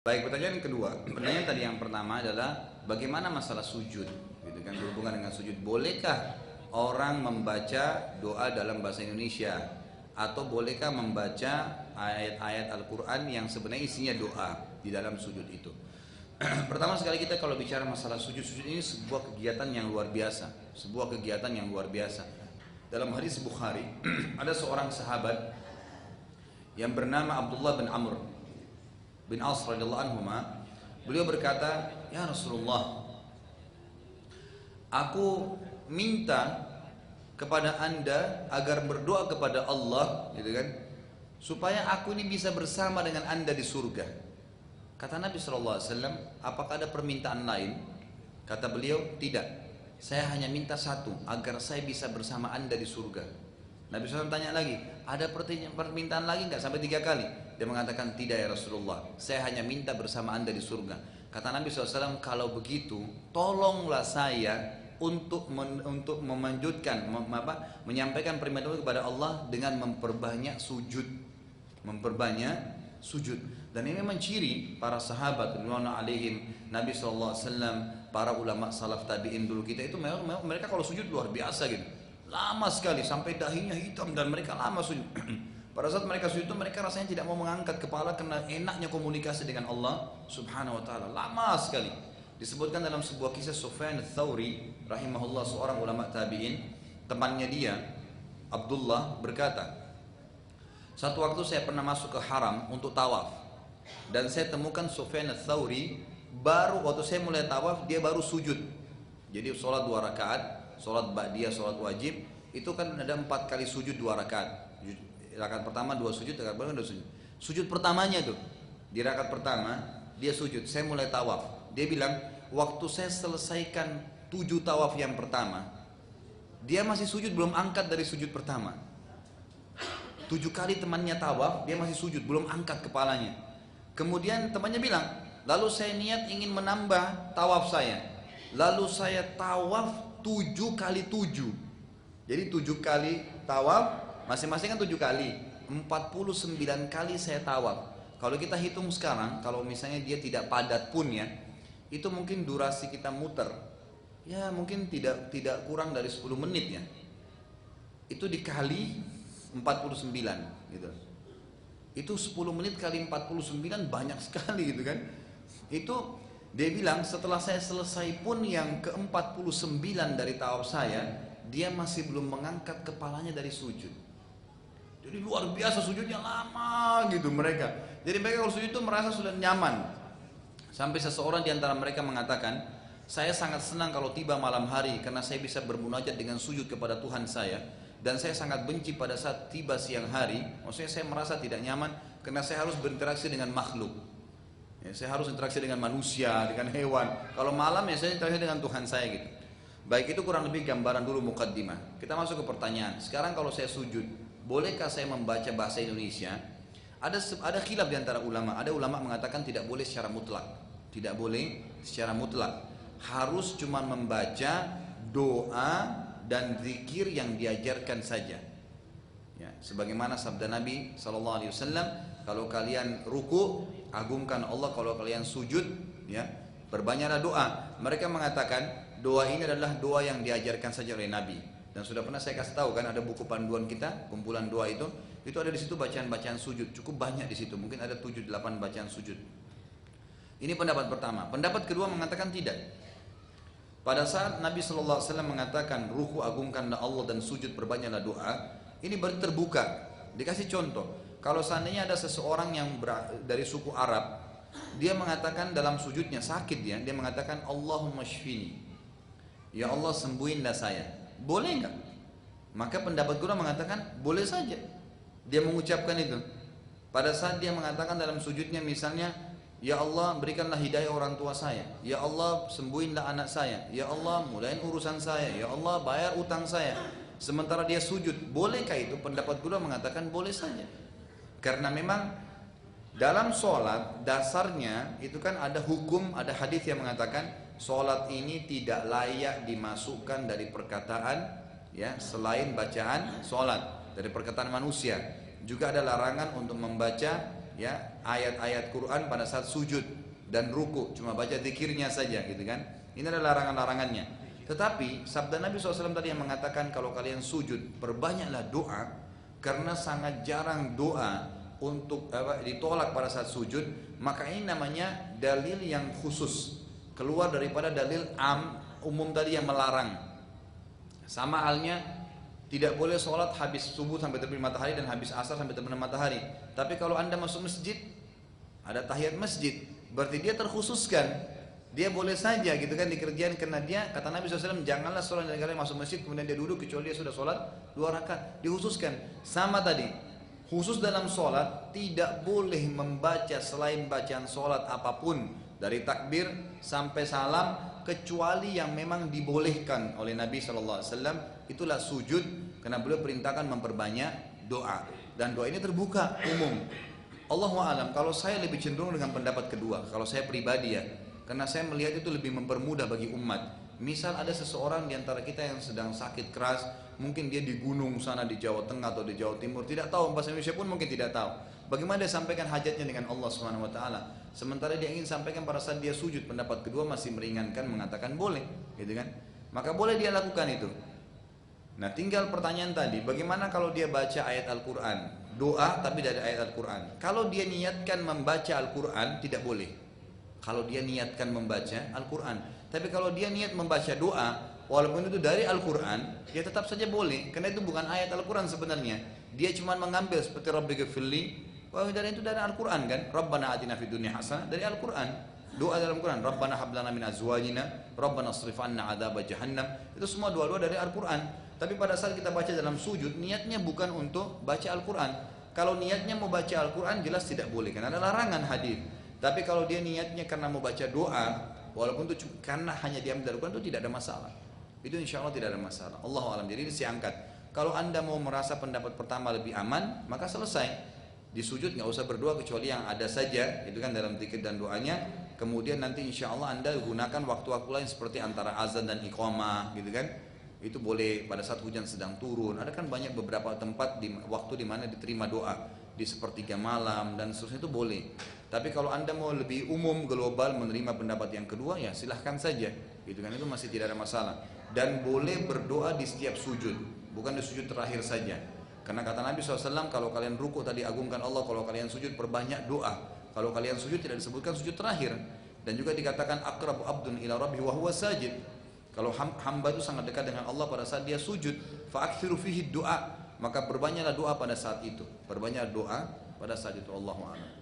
Baik, pertanyaan kedua. Pertanyaan tadi yang pertama adalah bagaimana masalah sujud, gitu kan, berhubungan dengan sujud. Bolehkah orang membaca doa dalam bahasa Indonesia atau bolehkah membaca ayat-ayat Al-Qur'an yang sebenarnya isinya doa di dalam sujud itu? Pertama sekali kita kalau bicara masalah sujud ini sebuah kegiatan yang luar biasa, sebuah kegiatan yang luar biasa. Dalam hadis Bukhari ada seorang sahabat yang bernama Abdullah bin Amr bin As radhiyallahu anhu. Beliau berkata, "Ya Rasulullah, aku minta kepada Anda agar berdoa kepada Allah, gitu kan, supaya aku ini bisa bersama dengan Anda di surga." Kata Nabi SAW, "Apakah ada permintaan lain?" Kata beliau, "Tidak. Saya hanya minta satu, agar saya bisa bersama Anda di surga." Nabi SAW tanya lagi, "Ada permintaan lagi nggak?" Sampai 3 kali. Dia mengatakan, "Tidak ya Rasulullah, saya hanya minta bersama Anda di surga." Kata Nabi SAW, "Kalau begitu, tolonglah saya untuk menyampaikan permintaan kepada Allah dengan memperbanyak sujud, memperbanyak sujud." Dan ini memang ciri para sahabat radhiyallahu alaihim, Nabi SAW, para ulama salaf tabi'in dulu kita itu memang mereka kalau sujud luar biasa gitu, lama sekali sampai dahinya hitam dan mereka lama sujud. Pada saat mereka sujud itu mereka rasanya tidak mau mengangkat kepala karena enaknya komunikasi dengan Allah Subhanahu wa taala. Lama sekali. Disebutkan dalam sebuah kisah Sufyan ats-Tsauri rahimahullah, seorang ulama tabi'in, temannya dia Abdullah berkata, "Satu waktu saya pernah masuk ke haram untuk tawaf dan saya temukan Sufyan ats-Tsauri baru waktu saya mulai tawaf dia baru sujud." Jadi sholat 2 rakaat, sholat ba'diyah, sholat wajib itu kan ada 4 kali sujud 2 rakaat. Rakaat pertama 2 sujud, rakaat pertama 2 sujud. Sujud pertamanya tuh di rakaat pertama dia sujud. Saya mulai tawaf. Dia bilang waktu saya selesaikan 7 tawaf yang pertama, dia masih sujud belum angkat dari sujud pertama. 7 kali temannya tawaf, dia masih sujud belum angkat kepalanya. Kemudian temannya bilang, lalu saya niat ingin menambah tawaf saya. Lalu saya tawaf 7 kali 7. Jadi 7 kali tawaf, masing-masing kan 7 kali, 49 kali saya tawaf. Kalau kita hitung sekarang, kalau misalnya dia tidak padat pun ya, itu mungkin durasi kita muter, ya mungkin tidak kurang dari 10 menit ya. Itu dikali 49 gitu. Itu 10 menit kali 49 banyak sekali gitu kan. Itu dia bilang setelah saya selesai pun yang ke-49 dari tawaf saya, dia masih belum mengangkat kepalanya dari sujud. Jadi luar biasa sujudnya lama gitu mereka. Jadi mereka kalau sujud itu merasa sudah nyaman. Sampai seseorang di antara mereka mengatakan, "Saya sangat senang kalau tiba malam hari karena saya bisa bermunajat dengan sujud kepada Tuhan saya. Dan saya sangat benci pada saat tiba siang hari. Maksudnya saya merasa tidak nyaman karena saya harus berinteraksi dengan makhluk. Ya, saya harus interaksi dengan manusia, dengan hewan. Kalau malam ya saya interaksi dengan Tuhan saya gitu." Baik, itu kurang lebih gambaran dulu mukaddimah. Kita masuk ke pertanyaan. Sekarang kalau saya sujud, bolehkah saya membaca bahasa Indonesia? Ada khilaf di antara ulama. Ada ulama mengatakan tidak boleh secara mutlak. Tidak boleh secara mutlak. Harus cuma membaca doa dan zikir yang diajarkan saja. Ya, sebagaimana sabda Nabi SAW, kalau kalian ruku, agungkan Allah. Kalau kalian sujud, ya, berbanyaklah doa. Mereka mengatakan doa ini adalah doa yang diajarkan saja oleh Nabi. Dan sudah pernah saya kasih tahu kan, ada buku panduan kita, kumpulan doa itu ada di situ bacaan-bacaan sujud, cukup banyak di situ, mungkin ada 7-8 bacaan sujud. Ini pendapat pertama. Pendapat kedua mengatakan tidak. Pada saat Nabi SAW mengatakan ruku agungkanlah Allah dan sujud berbanyaklah doa, ini berarti terbuka. Dikasih contoh, kalau seandainya ada seseorang yang dari suku Arab, dia mengatakan dalam sujudnya sakit dia mengatakan Allahumma shfini, ya Allah sembuhinlah saya. Boleh enggak? Maka pendapat kedua mengatakan boleh saja. Dia mengucapkan itu. Pada saat dia mengatakan dalam sujudnya misalnya, ya Allah berikanlah hidayah orang tua saya, ya Allah sembuhinlah anak saya, ya Allah mulain urusan saya, ya Allah bayar utang saya. Sementara dia sujud, bolehkah itu? Pendapat kedua mengatakan boleh saja. Karena memang dalam sholat dasarnya itu kan ada hukum, ada hadis yang mengatakan sholat ini tidak layak dimasukkan dari perkataan, ya, selain bacaan sholat, dari perkataan manusia. Juga ada larangan untuk membaca ya ayat-ayat Quran pada saat sujud dan ruku, cuma baca zikirnya saja gitu kan. Ini adalah larangan-larangannya. Tetapi sabda Nabi SAW tadi yang mengatakan kalau kalian sujud perbanyaklah doa, karena sangat jarang doa untuk ditolak pada saat sujud, maka ini namanya dalil yang khusus, keluar daripada dalil umum tadi yang melarang. Sama halnya tidak boleh sholat habis subuh sampai terbit matahari dan habis asar sampai terbenam matahari. Tapi kalau anda masuk masjid, ada tahiyat masjid, berarti dia terkhususkan, dia boleh saja gitu kan dikerjain, karena dia kata Nabi SAW, janganlah seorang dari kalian masuk masjid kemudian dia duduk kecuali dia sudah sholat 2 rakaat. Dikhususkan. Sama tadi, khusus dalam sholat tidak boleh membaca selain bacaan sholat apapun dari takbir sampai salam, kecuali yang memang dibolehkan oleh Nabi SAW. Itulah sujud, karena beliau perintahkan memperbanyak doa, dan doa ini terbuka umum. Allahu a'lam, kalau saya lebih cenderung dengan pendapat kedua, kalau saya pribadi ya, karena saya melihat itu lebih mempermudah bagi umat. Misal ada seseorang di antara kita yang sedang sakit keras, mungkin dia di gunung sana di Jawa Tengah atau di Jawa Timur, tidak tahu bahasa Indonesia pun mungkin tidak tahu. Bagaimana dia sampaikan hajatnya dengan Allah Subhanahu wa taala? Sementara dia ingin sampaikan pada saat dia sujud, pendapat kedua masih meringankan, mengatakan boleh, gitu kan? Maka boleh dia lakukan itu. Nah, tinggal pertanyaan tadi, bagaimana kalau dia baca ayat Al-Quran, doa tapi dari ayat Al-Quran? Kalau dia niatkan membaca Al-Quran, tidak boleh. Kalau dia niatkan membaca Al-Quran, tapi kalau dia niat membaca doa, walaupun itu dari Al-Quran, ya tetap saja boleh, karena itu bukan ayat Al-Quran sebenarnya. Dia cuma mengambil seperti Rabbighfirli, dari itu dari Al-Quran kan, Rabbana atina fid dunya hasanah, dari Al-Quran. Doa dalam Quran, Rabbana hab lana min azwajina, Rabbana asrif anna adzab jahannam, itu semua doa-doa dari Al-Quran. Tapi pada saat kita baca dalam sujud, niatnya bukan untuk baca Al-Quran. Kalau niatnya mau baca Al-Quran, jelas tidak boleh, karena ada larangan hadis. Tapi kalau dia niatnya karena mau baca doa, walaupun itu karena hanya diambil dari Al-Quran, itu tidak ada masalah. Itu insya Allah tidak ada masalah. Allahu a'lam. Jadi ini saya angkat. Kalau anda mau merasa pendapat pertama lebih aman, maka selesai. Di sujud nggak usah berdoa kecuali yang ada saja, itu kan dalam zikir dan doanya. Kemudian nanti insya Allah anda gunakan waktu-waktu lain seperti antara azan dan iqamah, gitu kan. Itu boleh pada saat hujan sedang turun. Ada kan banyak beberapa tempat di waktu di mana diterima doa, di sepertiga malam dan seterusnya, itu boleh. Tapi kalau anda mau lebih umum global menerima pendapat yang kedua, ya silahkan saja, gitu kan, itu masih tidak ada masalah. Dan boleh berdoa di setiap sujud, bukan di sujud terakhir saja. Karena kata Nabi SAW, kalau kalian ruku tadi agungkan Allah, kalau kalian sujud perbanyak doa. Kalau kalian sujud tidak disebutkan sujud terakhir. Dan juga dikatakan aqrabu abdun ila rabbi wa huwa sajid. Kalau hamba itu sangat dekat dengan Allah pada saat dia sujud, fa'akthiru fihi du'a, maka perbanyaklah doa pada saat itu. Perbanyak doa pada saat itu. Allahu a'lam.